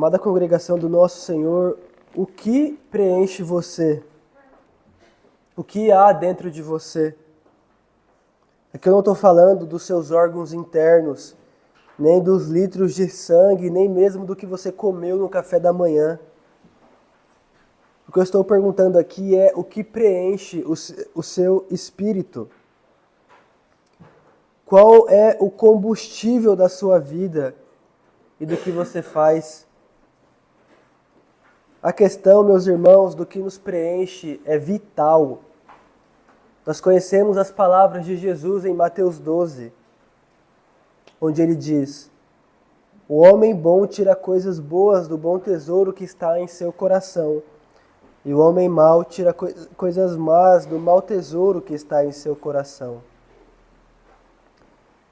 Amada congregação do nosso Senhor, o que preenche você? O que há dentro de você? Aqui eu não estou falando dos seus órgãos internos, nem dos litros de sangue, nem mesmo do que você comeu no café da manhã. O que eu estou perguntando aqui é o que preenche o seu espírito. Qual é o combustível da sua vida e do que você faz? A questão, meus irmãos, do que nos preenche é vital. Nós conhecemos as palavras de Jesus em Mateus 12, onde ele diz: o homem bom tira coisas boas do bom tesouro que está em seu coração, e o homem mau tira coisas más do mau tesouro que está em seu coração.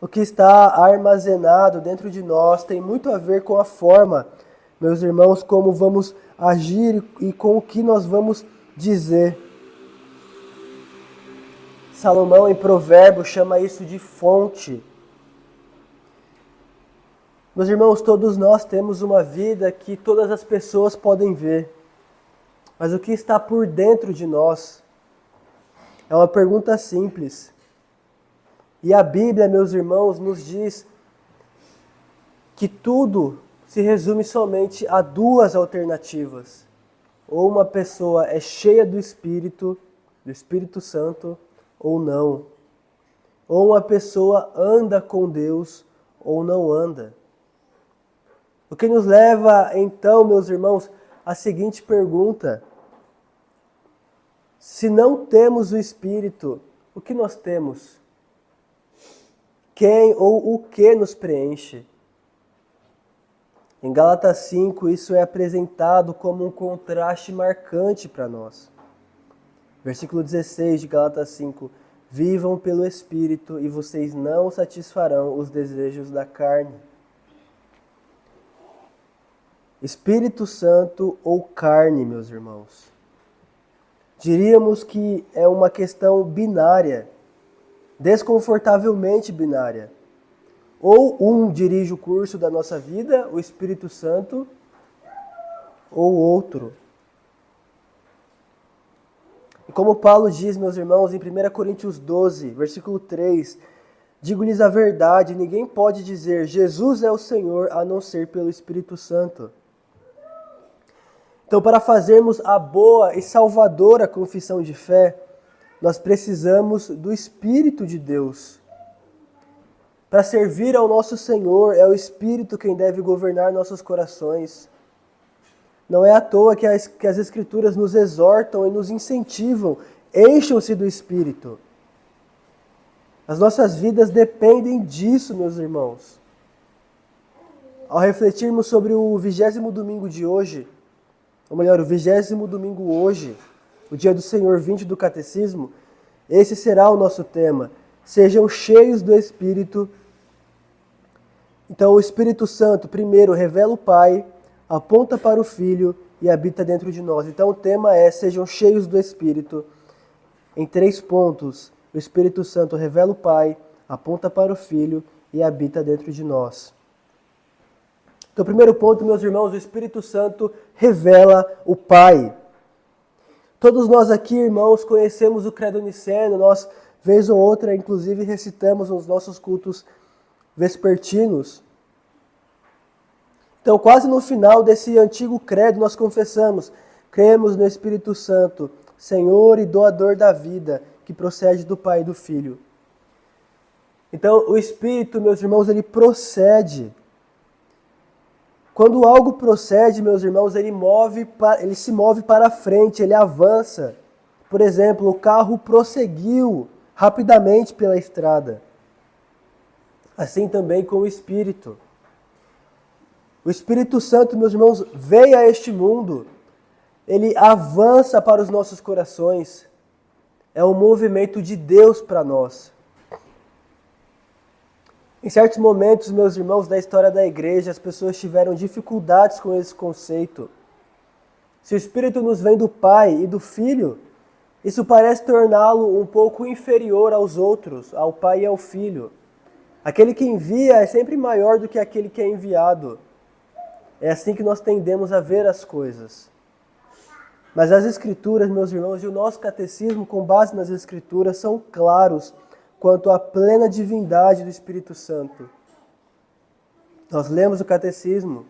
O que está armazenado dentro de nós tem muito a ver com a forma, meus irmãos, como vamos agir e com o que nós vamos dizer. Salomão, em Provérbios, chama isso de fonte. Meus irmãos, todos nós temos uma vida que todas as pessoas podem ver. Mas o que está por dentro de nós? É uma pergunta simples. E a Bíblia, meus irmãos, nos diz que tudo se resume somente a duas alternativas. Ou uma pessoa é cheia do Espírito Santo, ou não. Ou uma pessoa anda com Deus, ou não anda. O que nos leva, então, meus irmãos, à seguinte pergunta: se não temos o Espírito, o que nós temos? Quem ou o que nos preenche? Em Gálatas 5, isso é apresentado como um contraste marcante para nós. Versículo 16 de Gálatas 5. Vivam pelo Espírito e vocês não satisfarão os desejos da carne. Espírito Santo ou carne, meus irmãos? Diríamos que é uma questão binária, desconfortavelmente binária. Ou um dirige o curso da nossa vida, o Espírito Santo, ou outro. E como Paulo diz, meus irmãos, em 1 Coríntios 12, versículo 3, digo-lhes a verdade, ninguém pode dizer Jesus é o Senhor a não ser pelo Espírito Santo. Então, para fazermos a boa e salvadora confissão de fé, nós precisamos do Espírito de Deus. Para servir ao nosso Senhor, é o Espírito quem deve governar nossos corações. Não é à toa que as Escrituras nos exortam e nos incentivam. Encham-se do Espírito. As nossas vidas dependem disso, meus irmãos. Ao refletirmos sobre o 20º domingo de hoje, ou melhor, o 20º domingo hoje, o dia do Senhor 20 do Catecismo, esse será o nosso tema. Sejam cheios do Espírito. Então o Espírito Santo, primeiro, revela o Pai, aponta para o Filho e habita dentro de nós. Então o tema é: sejam cheios do Espírito. Em 3 pontos, o Espírito Santo revela o Pai, aponta para o Filho e habita dentro de nós. Então, primeiro ponto, meus irmãos, o Espírito Santo revela o Pai. Todos nós aqui, irmãos, conhecemos o Credo Niceno, nós, vez ou outra, inclusive, recitamos nos nossos cultos vespertinos. Então, quase no final desse antigo credo, nós confessamos: cremos no Espírito Santo, Senhor e doador da vida, que procede do Pai e do Filho. Então, o Espírito, meus irmãos, ele procede. Quando algo procede, meus irmãos, ele se move para frente, ele avança. Por exemplo, o carro prosseguiu rapidamente pela estrada. Assim também com o Espírito. O Espírito Santo, meus irmãos, veio a este mundo. Ele avança para os nossos corações. É um movimento de Deus para nós. Em certos momentos, meus irmãos, da história da igreja, as pessoas tiveram dificuldades com esse conceito. Se o Espírito nos vem do Pai e do Filho, isso parece torná-lo um pouco inferior aos outros, ao Pai e ao Filho. Aquele que envia é sempre maior do que aquele que é enviado. É assim que nós tendemos a ver as coisas. Mas as Escrituras, meus irmãos, e o nosso catecismo, com base nas Escrituras, são claros quanto à plena divindade do Espírito Santo. Nós lemos o catecismo.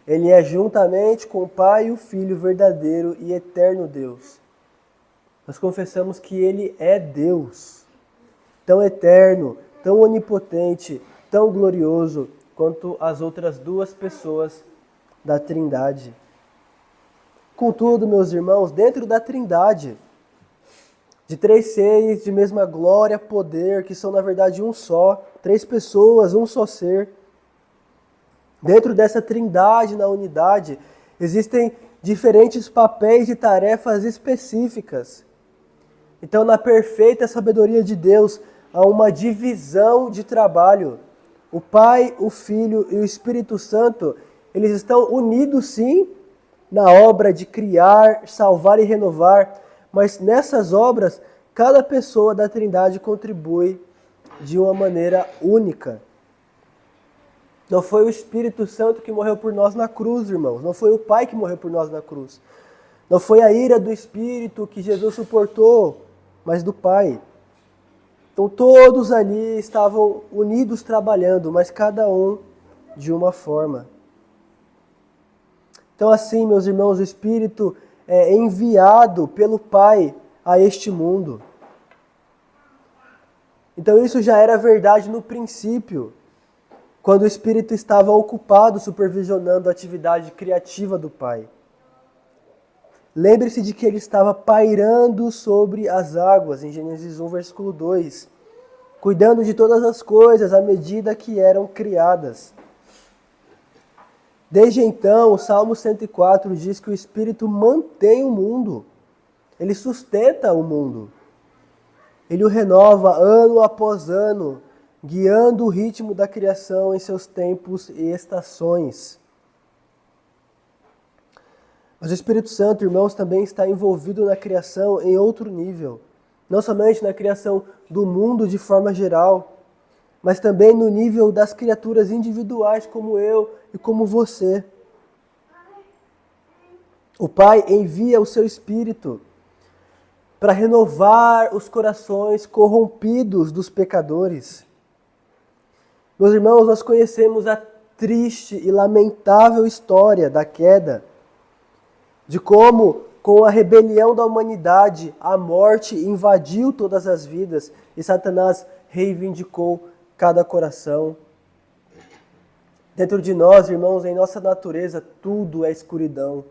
Ele é juntamente com o Pai e o Filho verdadeiro e eterno Deus. Nós confessamos que Ele é Deus, tão eterno, tão onipotente, tão glorioso quanto as outras duas pessoas da Trindade. Contudo, meus irmãos, dentro da Trindade, de três seres de mesma glória, poder, que são na verdade um só, três pessoas, um só ser. Dentro dessa Trindade, na unidade, existem diferentes papéis e tarefas específicas. Então, na perfeita sabedoria de Deus, há uma divisão de trabalho. O Pai, o Filho e o Espírito Santo, eles estão unidos sim na obra de criar, salvar e renovar, mas nessas obras, cada pessoa da Trindade contribui de uma maneira única. Não foi o Espírito Santo que morreu por nós na cruz, irmãos. Não foi o Pai que morreu por nós na cruz. Não foi a ira do Espírito que Jesus suportou, mas do Pai. Então todos ali estavam unidos trabalhando, mas cada um de uma forma. Então assim, meus irmãos, o Espírito é enviado pelo Pai a este mundo. Então isso já era verdade no princípio, quando o Espírito estava ocupado supervisionando a atividade criativa do Pai. Lembre-se de que ele estava pairando sobre as águas, em Gênesis 1, versículo 2, cuidando de todas as coisas à medida que eram criadas. Desde então, o Salmo 104 diz que o Espírito mantém o mundo, ele sustenta o mundo. Ele o renova ano após ano, guiando o ritmo da criação em seus tempos e estações. Mas o Espírito Santo, irmãos, também está envolvido na criação em outro nível. Não somente na criação do mundo de forma geral, mas também no nível das criaturas individuais como eu e como você. O Pai envia o seu Espírito para renovar os corações corrompidos dos pecadores. Meus irmãos, nós conhecemos a triste e lamentável história da queda, de como, com a rebelião da humanidade, a morte invadiu todas as vidas e Satanás reivindicou cada coração. Dentro de nós, irmãos, em nossa natureza, tudo é escuridão.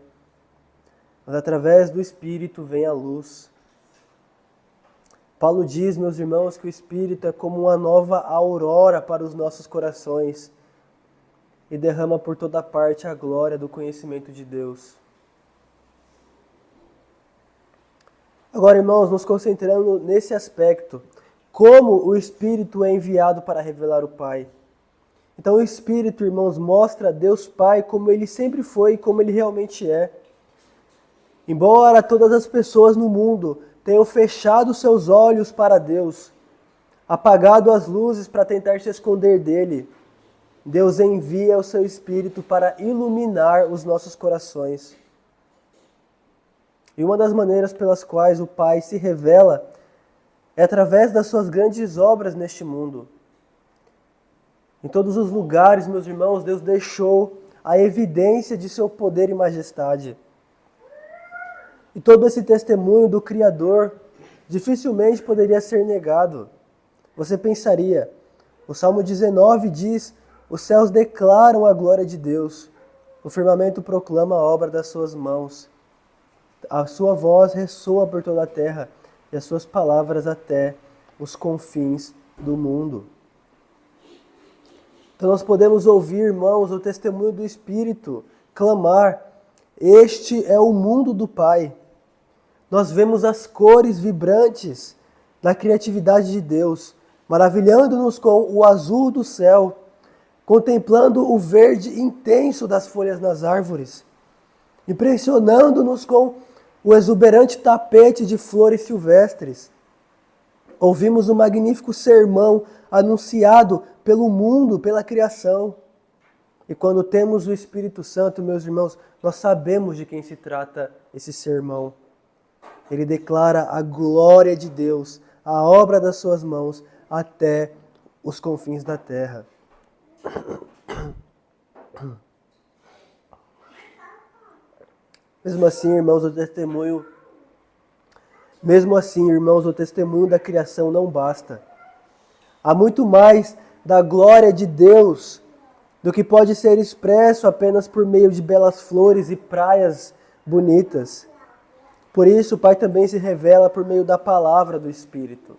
Mas através do Espírito vem a luz. Paulo diz, meus irmãos, que o Espírito é como uma nova aurora para os nossos corações e derrama por toda parte a glória do conhecimento de Deus. Agora, irmãos, nos concentrando nesse aspecto, como o Espírito é enviado para revelar o Pai. Então, o Espírito, irmãos, mostra a Deus Pai como Ele sempre foi e como Ele realmente é. Embora todas as pessoas no mundo tenham fechado seus olhos para Deus, apagado as luzes para tentar se esconder dele, Deus envia o seu Espírito para iluminar os nossos corações. E uma das maneiras pelas quais o Pai se revela é através das suas grandes obras neste mundo. Em todos os lugares, meus irmãos, Deus deixou a evidência de seu poder e majestade. E todo esse testemunho do Criador dificilmente poderia ser negado. Você pensaria, o Salmo 19 diz, os céus declaram a glória de Deus, o firmamento proclama a obra das suas mãos. A sua voz ressoa por toda a terra e as suas palavras até os confins do mundo. Então nós podemos ouvir, irmãos, o testemunho do Espírito clamar, este é o mundo do Pai. Nós vemos as cores vibrantes da criatividade de Deus, maravilhando-nos com o azul do céu, contemplando o verde intenso das folhas nas árvores, impressionando-nos com o exuberante tapete de flores silvestres. Ouvimos o magnífico sermão anunciado pelo mundo, pela criação. E quando temos o Espírito Santo, meus irmãos, nós sabemos de quem se trata esse sermão. Ele declara a glória de Deus, a obra das suas mãos, até os confins da terra. Mesmo assim, irmãos, o testemunho da criação não basta. Há muito mais da glória de Deus do que pode ser expresso apenas por meio de belas flores e praias bonitas. Por isso, o Pai também se revela por meio da palavra do Espírito.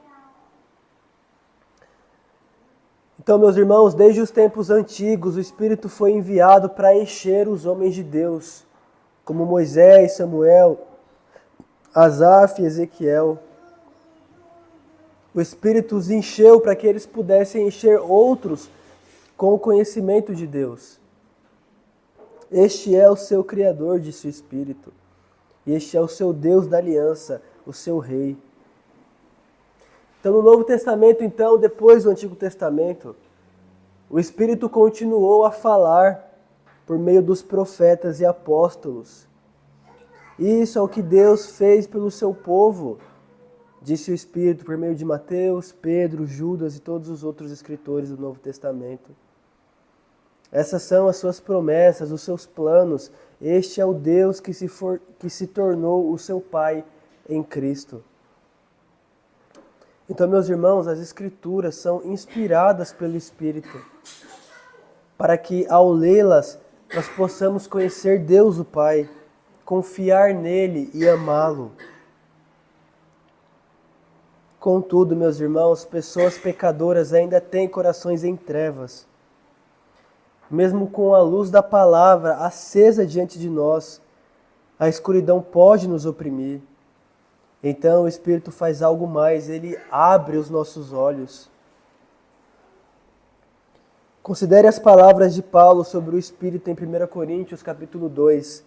Então, meus irmãos, desde os tempos antigos, o Espírito foi enviado para encher os homens de Deus, como Moisés, Samuel, Asaf e Ezequiel. O Espírito os encheu para que eles pudessem encher outros com o conhecimento de Deus. Este é o seu Criador, disse o Espírito. E este é o seu Deus da aliança, o seu Rei. Então, no Novo Testamento, depois do Antigo Testamento, o Espírito continuou a falar por meio dos profetas e apóstolos. Isso é o que Deus fez pelo seu povo, disse o Espírito por meio de Mateus, Pedro, Judas e todos os outros escritores do Novo Testamento. Essas são as suas promessas, os seus planos. Este é o Deus que se tornou o seu Pai em Cristo. Então, meus irmãos, as Escrituras são inspiradas pelo Espírito, para que, ao lê-las, nós possamos conhecer Deus o Pai, confiar nele e amá-lo. Contudo, meus irmãos, pessoas pecadoras ainda têm corações em trevas. Mesmo com a luz da palavra acesa diante de nós, a escuridão pode nos oprimir. Então o Espírito faz algo mais, ele abre os nossos olhos. Considere as palavras de Paulo sobre o Espírito em 1 Coríntios capítulo 2.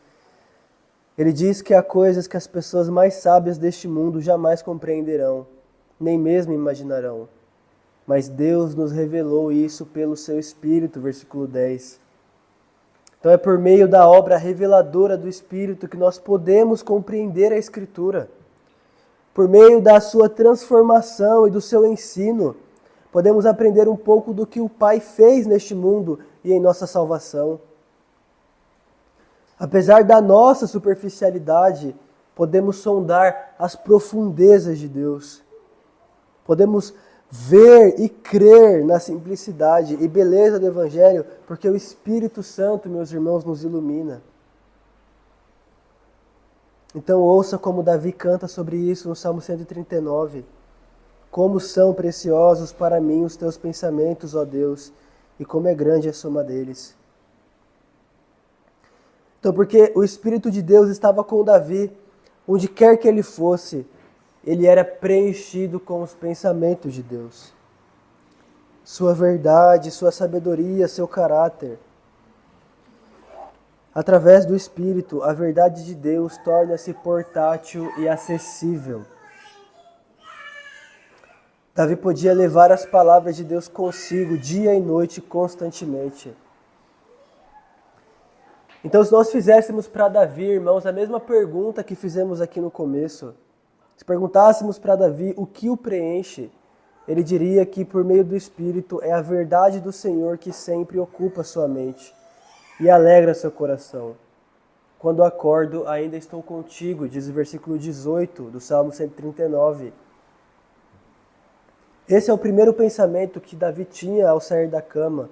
Ele diz que há coisas que as pessoas mais sábias deste mundo jamais compreenderão, nem mesmo imaginarão. Mas Deus nos revelou isso pelo seu Espírito, versículo 10. Então é por meio da obra reveladora do Espírito que nós podemos compreender a Escritura. Por meio da sua transformação e do seu ensino, podemos aprender um pouco do que o Pai fez neste mundo e em nossa salvação. Apesar da nossa superficialidade, podemos sondar as profundezas de Deus. Podemos ver e crer na simplicidade e beleza do Evangelho, porque o Espírito Santo, meus irmãos, nos ilumina. Então ouça como Davi canta sobre isso no Salmo 139. Como são preciosos para mim os teus pensamentos, ó Deus, e como é grande a soma deles. Então, porque o Espírito de Deus estava com Davi, onde quer que ele fosse, ele era preenchido com os pensamentos de Deus. Sua verdade, sua sabedoria, seu caráter. Através do Espírito, a verdade de Deus torna-se portátil e acessível. Davi podia levar as palavras de Deus consigo dia e noite constantemente. Então, se nós fizéssemos para Davi, irmãos, a mesma pergunta que fizemos aqui no começo, se perguntássemos para Davi o que o preenche, ele diria que por meio do Espírito é a verdade do Senhor que sempre ocupa sua mente e alegra seu coração. Quando acordo, ainda estou contigo, diz o versículo 18 do Salmo 139. Esse é o primeiro pensamento que Davi tinha ao sair da cama.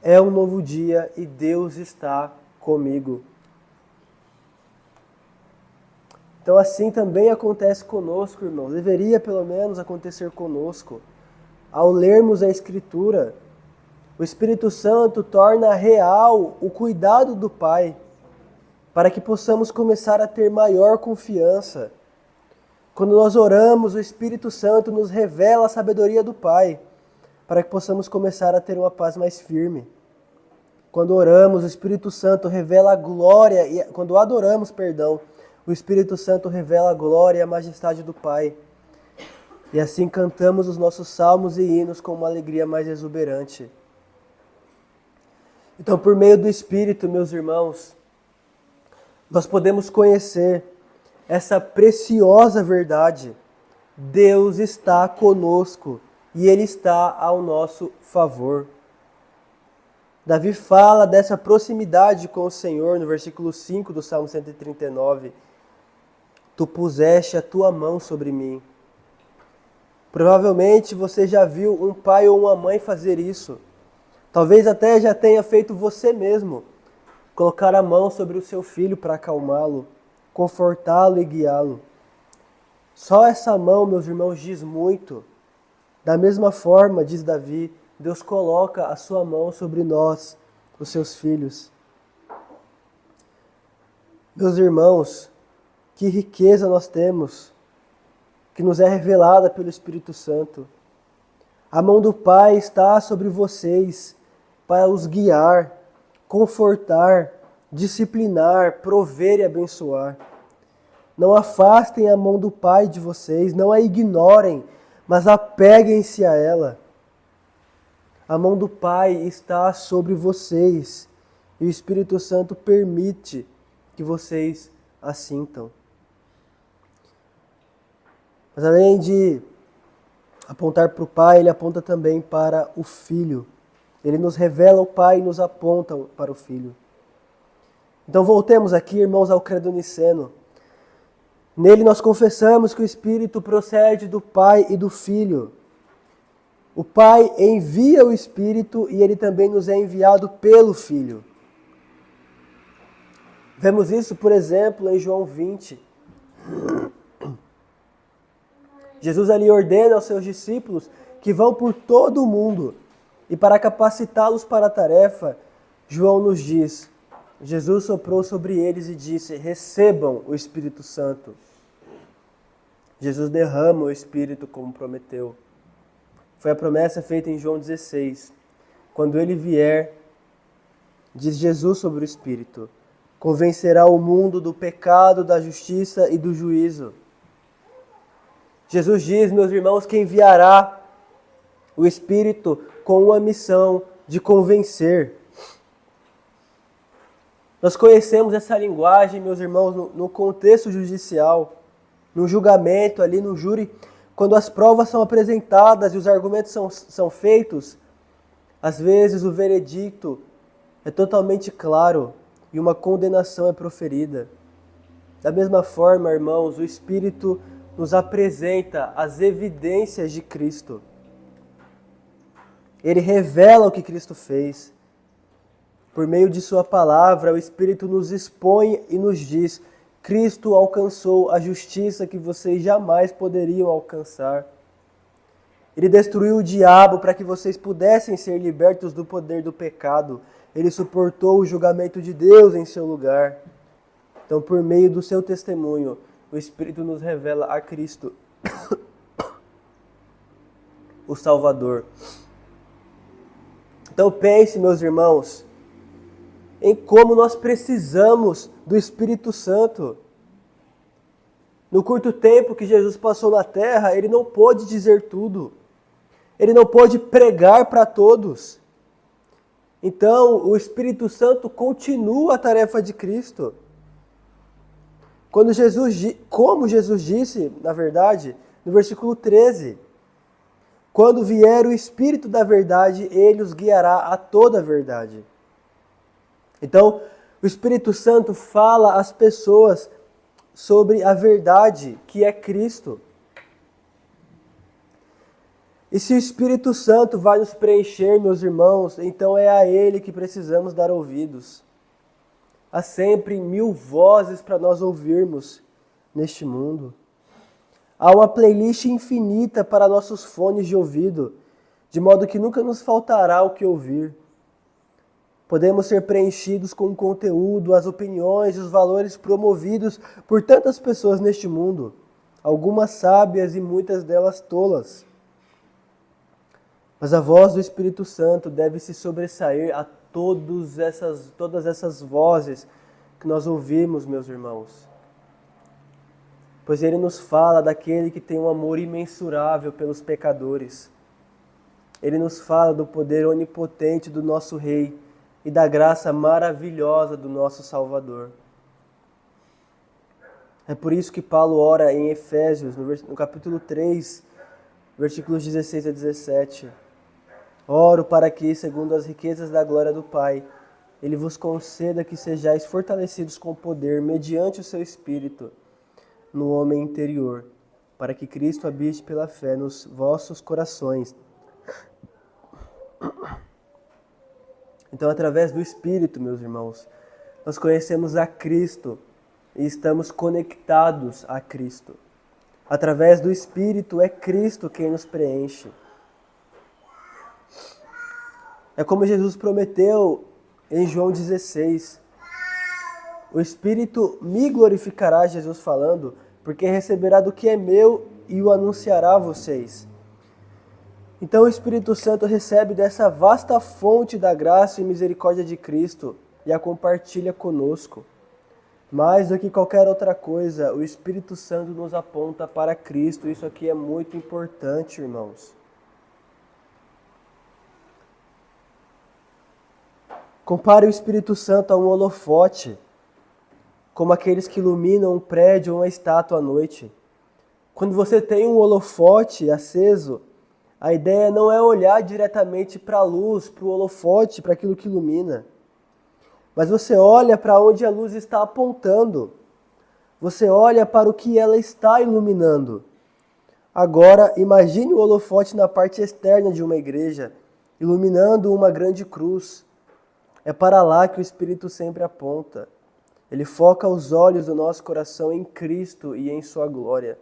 É um novo dia e Deus está comigo. Então assim também acontece conosco, irmãos. Deveria pelo menos acontecer conosco. Ao lermos a Escritura, o Espírito Santo torna real o cuidado do Pai, para que possamos começar a ter maior confiança. Quando nós oramos, o Espírito Santo nos revela a sabedoria do Pai, para que possamos começar a ter uma paz mais firme. Quando oramos, o Espírito Santo revela a glória, e quando adoramos, o Espírito Santo revela a glória e a majestade do Pai. E assim cantamos os nossos salmos e hinos com uma alegria mais exuberante. Então, por meio do Espírito, meus irmãos, nós podemos conhecer essa preciosa verdade. Deus está conosco e Ele está ao nosso favor. Davi fala dessa proximidade com o Senhor no versículo 5 do Salmo 139. Tu puseste a tua mão sobre mim. Provavelmente você já viu um pai ou uma mãe fazer isso. Talvez até já tenha feito você mesmo. Colocar a mão sobre o seu filho para acalmá-lo, confortá-lo e guiá-lo. Só essa mão, meus irmãos, diz muito. Da mesma forma, diz Davi, Deus coloca a sua mão sobre nós, os seus filhos. Meus irmãos, que riqueza nós temos, que nos é revelada pelo Espírito Santo. A mão do Pai está sobre vocês para os guiar, confortar, disciplinar, prover e abençoar. Não afastem a mão do Pai de vocês, não a ignorem, mas apeguem-se a ela. A mão do Pai está sobre vocês e o Espírito Santo permite que vocês a sintam. Mas além de apontar para o Pai, ele aponta também para o Filho. Ele nos revela o Pai e nos aponta para o Filho. Então voltemos aqui, irmãos, ao credo niceno. Nele nós confessamos que o Espírito procede do Pai e do Filho. O Pai envia o Espírito e ele também nos é enviado pelo Filho. Vemos isso, por exemplo, em João 20. Jesus ali ordena aos seus discípulos que vão por todo o mundo. E para capacitá-los para a tarefa, João nos diz, Jesus soprou sobre eles e disse, recebam o Espírito Santo. Jesus derrama o Espírito como prometeu. Foi a promessa feita em João 16. Quando ele vier, diz Jesus sobre o Espírito, convencerá o mundo do pecado, da justiça e do juízo. Jesus diz, meus irmãos, que enviará o Espírito com uma missão de convencer. Nós conhecemos essa linguagem, meus irmãos, no contexto judicial, no julgamento, ali no júri, quando as provas são apresentadas e os argumentos são feitos, às vezes o veredicto é totalmente claro e uma condenação é proferida. Da mesma forma, irmãos, o Espírito nos apresenta as evidências de Cristo. Ele revela o que Cristo fez. Por meio de sua palavra, o Espírito nos expõe e nos diz, Cristo alcançou a justiça que vocês jamais poderiam alcançar. Ele destruiu o diabo para que vocês pudessem ser libertos do poder do pecado. Ele suportou o julgamento de Deus em seu lugar. Então, por meio do seu testemunho, o Espírito nos revela a Cristo, o Salvador. Então pense, meus irmãos, em como nós precisamos do Espírito Santo. No curto tempo que Jesus passou na terra, ele não pôde dizer tudo. Ele não pôde pregar para todos. Então, o Espírito Santo continua a tarefa de Cristo. Como Jesus disse, na verdade, no versículo 13, quando vier o Espírito da verdade, ele os guiará a toda a verdade. Então, o Espírito Santo fala às pessoas sobre a verdade, que é Cristo. E se o Espírito Santo vai nos preencher, meus irmãos, então é a Ele que precisamos dar ouvidos. Há sempre 1000 vozes para nós ouvirmos neste mundo. Há uma playlist infinita para nossos fones de ouvido, de modo que nunca nos faltará o que ouvir. Podemos ser preenchidos com o conteúdo, as opiniões e os valores promovidos por tantas pessoas neste mundo, algumas sábias e muitas delas tolas. Mas a voz do Espírito Santo deve se sobressair a todas essas vozes que nós ouvimos, meus irmãos. Pois ele nos fala daquele que tem um amor imensurável pelos pecadores. Ele nos fala do poder onipotente do nosso Rei, e da graça maravilhosa do nosso Salvador. É por isso que Paulo ora em Efésios, no capítulo 3, versículos 16 a 17. Oro para que, segundo as riquezas da glória do Pai, Ele vos conceda que sejais fortalecidos com poder, mediante o seu Espírito, no homem interior, para que Cristo habite pela fé nos vossos corações. Então, através do Espírito, meus irmãos, nós conhecemos a Cristo e estamos conectados a Cristo. Através do Espírito, é Cristo quem nos preenche. É como Jesus prometeu em João 16. O Espírito me glorificará, Jesus falando, porque receberá do que é meu e o anunciará a vocês. Então o Espírito Santo recebe dessa vasta fonte da graça e misericórdia de Cristo e a compartilha conosco. Mais do que qualquer outra coisa, o Espírito Santo nos aponta para Cristo. Isso aqui é muito importante, irmãos. Compare o Espírito Santo a um holofote, como aqueles que iluminam um prédio ou uma estátua à noite. Quando você tem um holofote aceso, a ideia não é olhar diretamente para a luz, para o holofote, para aquilo que ilumina. Mas você olha para onde a luz está apontando. Você olha para o que ela está iluminando. Agora, imagine o holofote na parte externa de uma igreja, iluminando uma grande cruz. É para lá que o Espírito sempre aponta. Ele foca os olhos do nosso coração em Cristo e em sua glória.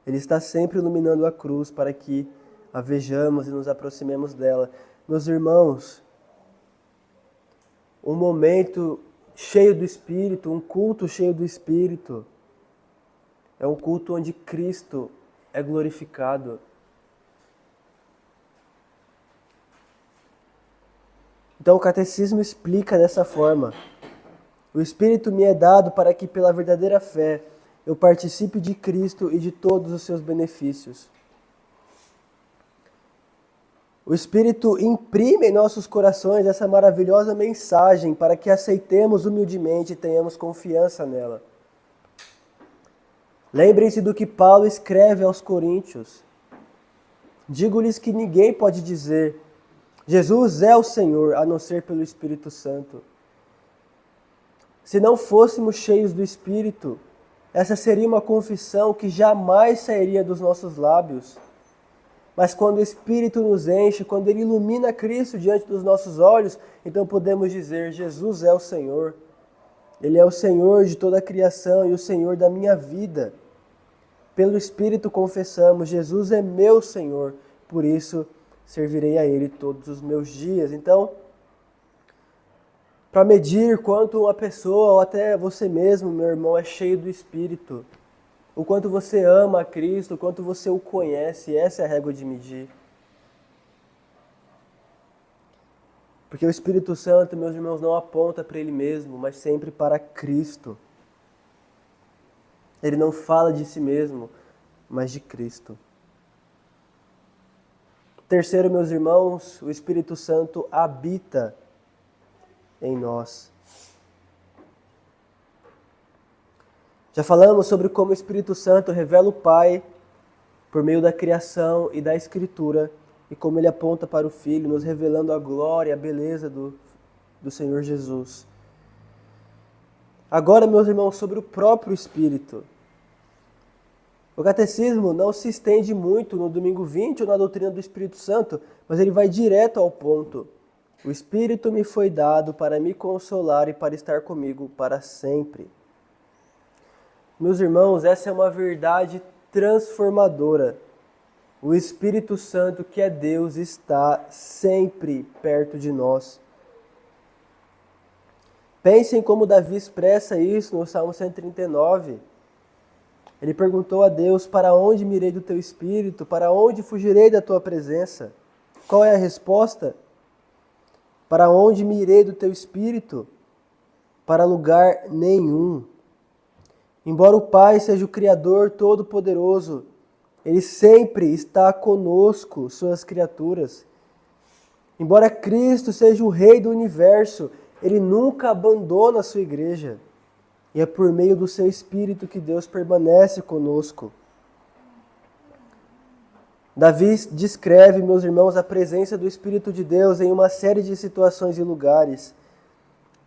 Ele está sempre iluminando a cruz para que a vejamos e nos aproximemos dela. Meus irmãos, um momento cheio do Espírito, um culto cheio do Espírito, é um culto onde Cristo é glorificado. Então o catecismo explica dessa forma: o Espírito me é dado para que pela verdadeira fé eu participe de Cristo e de todos os seus benefícios. O Espírito imprime em nossos corações essa maravilhosa mensagem para que aceitemos humildemente e tenhamos confiança nela. Lembrem-se do que Paulo escreve aos Coríntios. Digo-lhes que ninguém pode dizer: Jesus é o Senhor, a não ser pelo Espírito Santo. Se não fôssemos cheios do Espírito, essa seria uma confissão que jamais sairia dos nossos lábios. Mas quando o Espírito nos enche, quando Ele ilumina Cristo diante dos nossos olhos, então podemos dizer: Jesus é o Senhor. Ele é o Senhor de toda a criação e o Senhor da minha vida. Pelo Espírito confessamos: Jesus é meu Senhor, por isso servirei a Ele todos os meus dias. Então, para medir quanto uma pessoa, ou até você mesmo, meu irmão, é cheio do Espírito, o quanto você ama a Cristo, o quanto você o conhece, essa é a régua de medir. Porque o Espírito Santo, meus irmãos, não aponta para Ele mesmo, mas sempre para Cristo. Ele não fala de si mesmo, mas de Cristo. Terceiro, meus irmãos, o Espírito Santo habita em nós. Já falamos sobre como o Espírito Santo revela o Pai por meio da criação e da Escritura, e como ele aponta para o Filho, nos revelando a glória e a beleza do Senhor Jesus. Agora, meus irmãos, sobre o próprio Espírito. O catecismo não se estende muito no domingo 20 ou na doutrina do Espírito Santo, mas ele vai direto ao ponto. O Espírito me foi dado para me consolar e para estar comigo para sempre. Meus irmãos, essa é uma verdade transformadora. O Espírito Santo, que é Deus, está sempre perto de nós. Pensem como Davi expressa isso no Salmo 139. Ele perguntou a Deus: para onde me irei do teu Espírito? Para onde fugirei da tua presença? Qual é a resposta? Para onde me irei do teu Espírito? Para lugar nenhum. Embora o Pai seja o Criador Todo-Poderoso, Ele sempre está conosco, suas criaturas. Embora Cristo seja o Rei do universo, Ele nunca abandona a sua igreja. E é por meio do seu Espírito que Deus permanece conosco. Davi descreve, meus irmãos, a presença do Espírito de Deus em uma série de situações e lugares.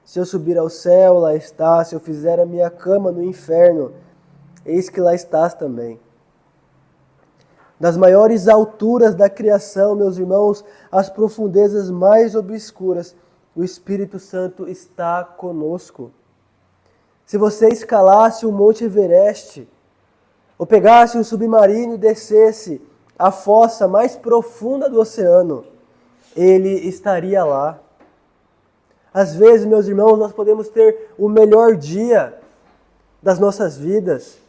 Se eu subir ao céu, lá estás. Se eu fizer a minha cama no inferno, eis que lá estás também. Das maiores alturas da criação, meus irmãos, às profundezas mais obscuras, o Espírito Santo está conosco. Se você escalasse o Monte Everest, ou pegasse um submarino e descesse a fossa mais profunda do oceano, ele estaria lá. Às vezes, meus irmãos, nós podemos ter o melhor dia das nossas vidas,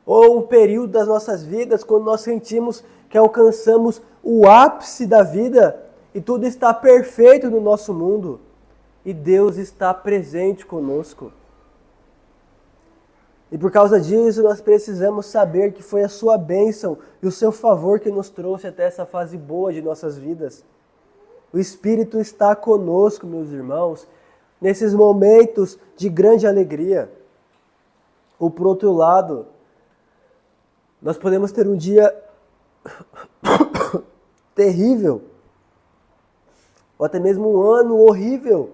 ou um período das nossas vidas, quando nós sentimos que alcançamos o ápice da vida e tudo está perfeito no nosso mundo, e Deus está presente conosco. E por causa disso, nós precisamos saber que foi a sua bênção e o seu favor que nos trouxe até essa fase boa de nossas vidas. O Espírito está conosco, meus irmãos, nesses momentos de grande alegria. Ou por outro lado, nós podemos ter um dia terrível, ou até mesmo um ano horrível,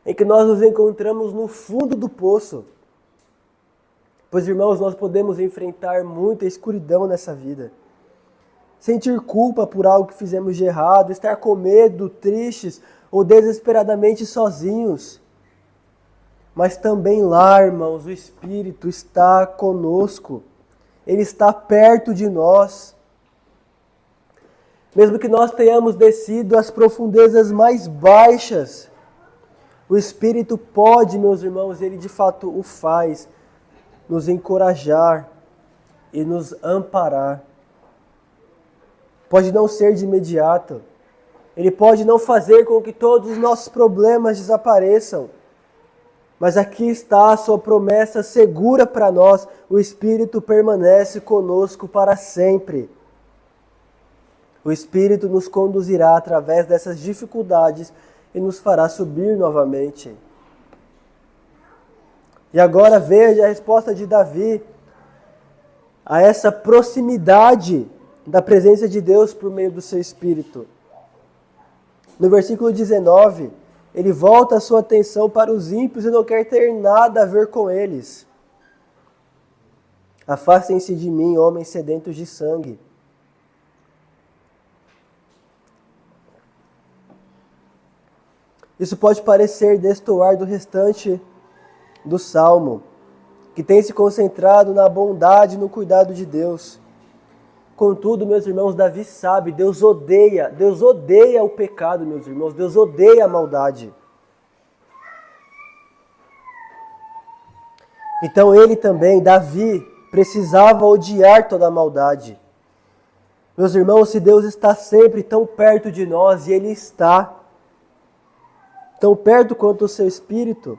em que nós nos encontramos no fundo do poço. Pois, irmãos, nós podemos enfrentar muita escuridão nessa vida. Sentir culpa por algo que fizemos de errado, estar com medo, tristes ou desesperadamente sozinhos. Mas também lá, irmãos, o Espírito está conosco. Ele está perto de nós. Mesmo que nós tenhamos descido às profundezas mais baixas, o Espírito pode, meus irmãos, ele de fato o faz, nos encorajar e nos amparar. Pode não ser de imediato. Ele pode não fazer com que todos os nossos problemas desapareçam. Mas aqui está a sua promessa segura para nós. O Espírito permanece conosco para sempre. O Espírito nos conduzirá através dessas dificuldades e nos fará subir novamente. E agora veja a resposta de Davi a essa proximidade da presença de Deus por meio do seu Espírito. No versículo 19, ele volta a sua atenção para os ímpios e não quer ter nada a ver com eles. Afastem-se de mim, homens sedentos de sangue. Isso pode parecer destoar do restante do Salmo, que tem se concentrado na bondade e no cuidado de Deus. Contudo, meus irmãos, Davi sabe, Deus odeia o pecado, meus irmãos, Deus odeia a maldade. Então ele também, Davi, precisava odiar toda a maldade. Meus irmãos, se Deus está sempre tão perto de nós, e Ele está tão perto quanto o seu Espírito,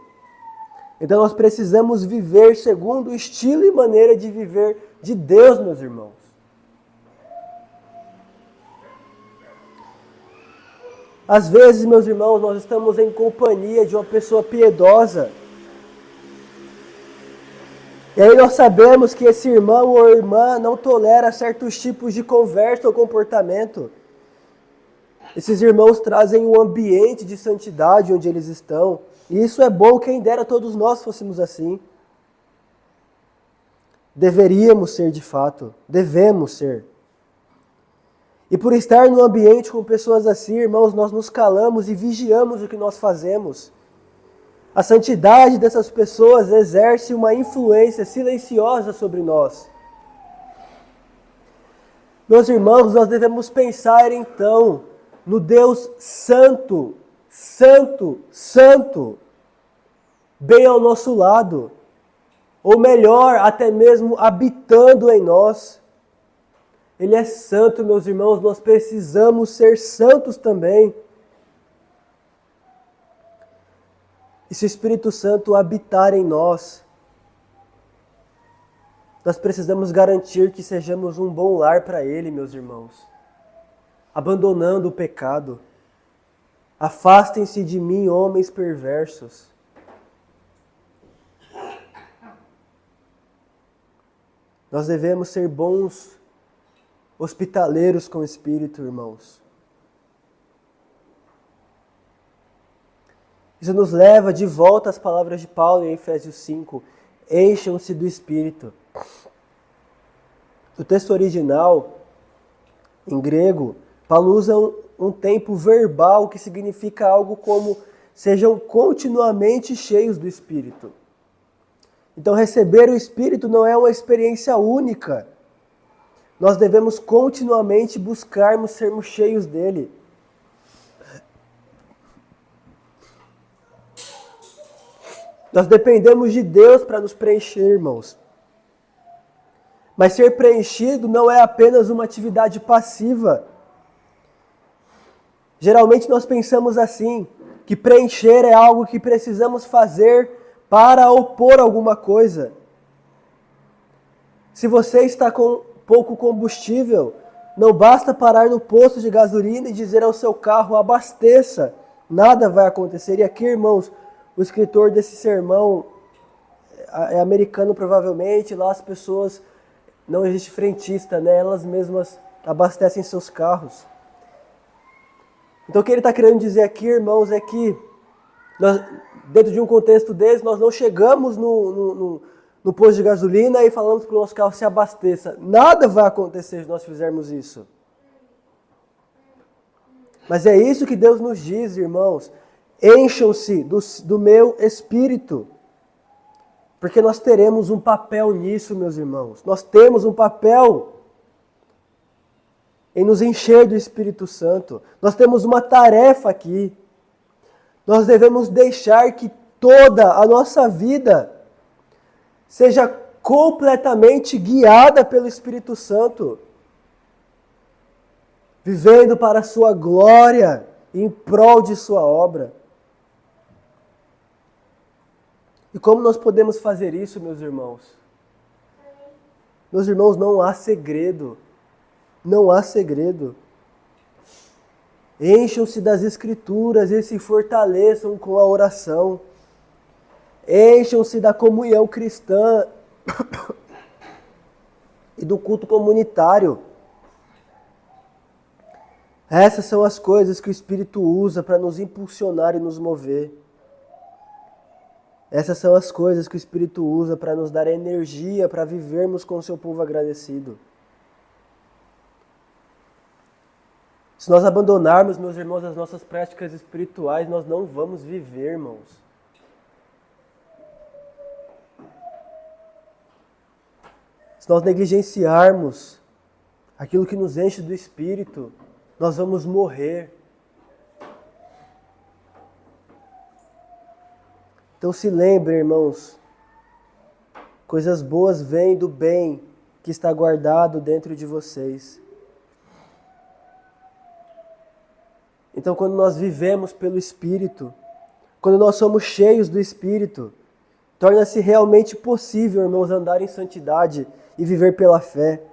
então nós precisamos viver segundo o estilo e maneira de viver de Deus, meus irmãos. Às vezes, meus irmãos, nós estamos em companhia de uma pessoa piedosa. E aí nós sabemos que esse irmão ou irmã não tolera certos tipos de conversa ou comportamento. Esses irmãos trazem um ambiente de santidade onde eles estão. E isso é bom, quem dera todos nós fôssemos assim. Deveríamos ser de fato, devemos ser. E por estar num ambiente com pessoas assim, irmãos, nós nos calamos e vigiamos o que nós fazemos. A santidade dessas pessoas exerce uma influência silenciosa sobre nós. Meus irmãos, nós devemos pensar então no Deus Santo, Santo, Santo, bem ao nosso lado, ou melhor, até mesmo habitando em nós. Ele é santo, meus irmãos, nós precisamos ser santos também. E se o Espírito Santo habitar em nós, nós precisamos garantir que sejamos um bom lar para Ele, meus irmãos, abandonando o pecado. Afastem-se de mim, homens perversos. Nós devemos ser bons hospitaleiros com o Espírito, irmãos. Isso nos leva de volta às palavras de Paulo em Efésios 5. Encham-se do Espírito. No texto original, em grego, Paulo usa um tempo verbal que significa algo como sejam continuamente cheios do Espírito. Então, receber o Espírito não é uma experiência única. Nós devemos continuamente buscarmos sermos cheios dele. Nós dependemos de Deus para nos preencher, irmãos. Mas ser preenchido não é apenas uma atividade passiva. Geralmente nós pensamos assim, que preencher é algo que precisamos fazer para opor alguma coisa. Se você está com pouco combustível, não basta parar no posto de gasolina e dizer ao seu carro, abasteça. Nada vai acontecer. E aqui, irmãos, o escritor desse sermão é americano provavelmente, lá as pessoas, não existe frentista, né? Elas mesmas abastecem seus carros. Então o que ele está querendo dizer aqui, irmãos, é que nós, dentro de um contexto desse, nós não chegamos no posto de gasolina e falamos para o nosso carro se abasteça. Nada vai acontecer se nós fizermos isso. Mas é isso que Deus nos diz, irmãos. Encham-se do meu Espírito. Porque nós teremos um papel nisso, meus irmãos. Nós temos um papel em nos encher do Espírito Santo. Nós temos uma tarefa aqui. Nós devemos deixar que toda a nossa vida seja completamente guiada pelo Espírito Santo. Vivendo para a sua glória, em prol de sua obra. E como nós podemos fazer isso, meus irmãos? Meus irmãos, não há segredo. Não há segredo. Encham-se das Escrituras e se fortaleçam com a oração. Encham-se da comunhão cristã e do culto comunitário. Essas são as coisas que o Espírito usa para nos impulsionar e nos mover. Essas são as coisas que o Espírito usa para nos dar energia para vivermos com o seu povo agradecido. Se nós abandonarmos, meus irmãos, as nossas práticas espirituais, nós não vamos viver, irmãos. Se nós negligenciarmos aquilo que nos enche do Espírito, nós vamos morrer. Então se lembrem, irmãos, coisas boas vêm do bem que está guardado dentro de vocês. Então quando nós vivemos pelo Espírito, quando nós somos cheios do Espírito, torna-se realmente possível, irmãos, andar em santidade e viver pela fé.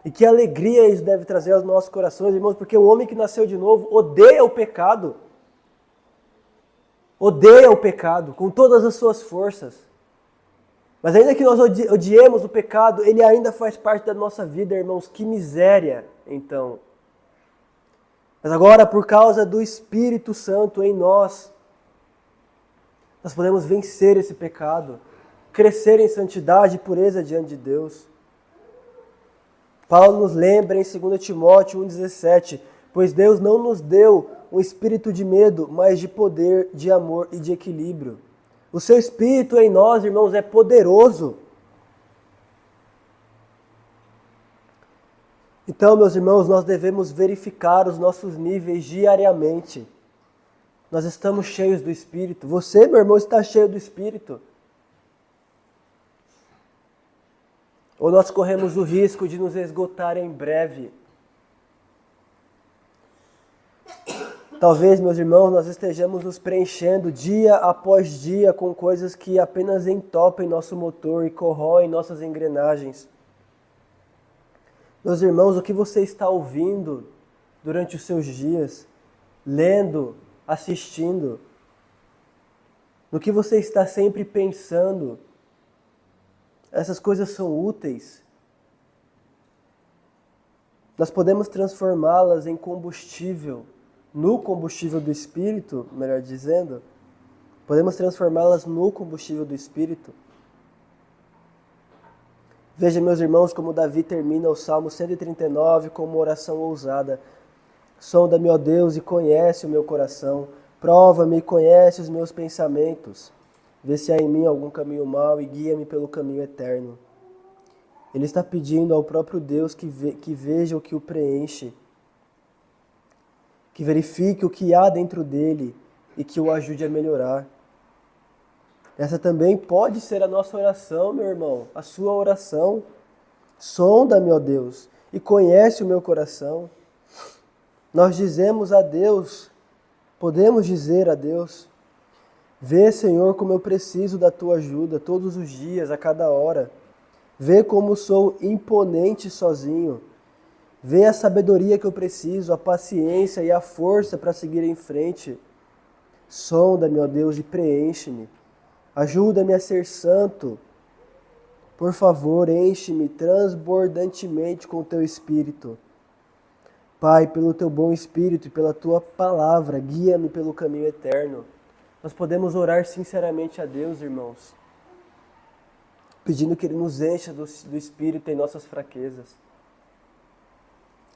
E que alegria isso deve trazer aos nossos corações, irmãos, porque o homem que nasceu de novo odeia o pecado. Odeia o pecado com todas as suas forças. Mas ainda que nós odiemos o pecado, ele ainda faz parte da nossa vida, irmãos. Que miséria, então. Mas agora, por causa do Espírito Santo em nós, nós podemos vencer esse pecado, crescer em santidade e pureza diante de Deus. Paulo nos lembra em 2 Timóteo 1,17, pois Deus não nos deu um espírito de medo, mas de poder, de amor e de equilíbrio. O seu Espírito em nós, irmãos, é poderoso. Então, meus irmãos, nós devemos verificar os nossos níveis diariamente. Nós estamos cheios do Espírito. Você, meu irmão, está cheio do Espírito. Ou nós corremos o risco de nos esgotar em breve. Talvez, meus irmãos, nós estejamos nos preenchendo dia após dia com coisas que apenas entopem nosso motor e corroem nossas engrenagens. Meus irmãos, o que você está ouvindo durante os seus dias, lendo assistindo, no que você está sempre pensando. Essas coisas são úteis. Nós podemos transformá-las em combustível, no combustível do Espírito, melhor dizendo. Podemos transformá-las no combustível do Espírito. Veja, meus irmãos, como Davi termina o Salmo 139 com uma oração ousada. Sonda-me, ó Deus, e conhece o meu coração. Prova-me e conhece os meus pensamentos. Vê se há em mim algum caminho mau e guia-me pelo caminho eterno. Ele está pedindo ao próprio Deus que veja o que o preenche, que verifique o que há dentro dele e que o ajude a melhorar. Essa também pode ser a nossa oração, meu irmão, a sua oração. Sonda-me, ó Deus, e conhece o meu coração. Nós dizemos a Deus, podemos dizer a Deus, vê, Senhor, como eu preciso da tua ajuda todos os dias, a cada hora. Vê como sou imponente sozinho. Vê a sabedoria que eu preciso, a paciência e a força para seguir em frente. Sonda-me, ó Deus, e preenche-me. Ajuda-me a ser santo. Por favor, enche-me transbordantemente com o teu Espírito. Pai, pelo teu bom Espírito e pela tua palavra, guia-me pelo caminho eterno. Nós podemos orar sinceramente a Deus, irmãos, pedindo que Ele nos encha do Espírito em nossas fraquezas.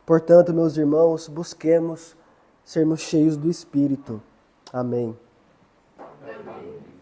Portanto, meus irmãos, busquemos sermos cheios do Espírito. Amém.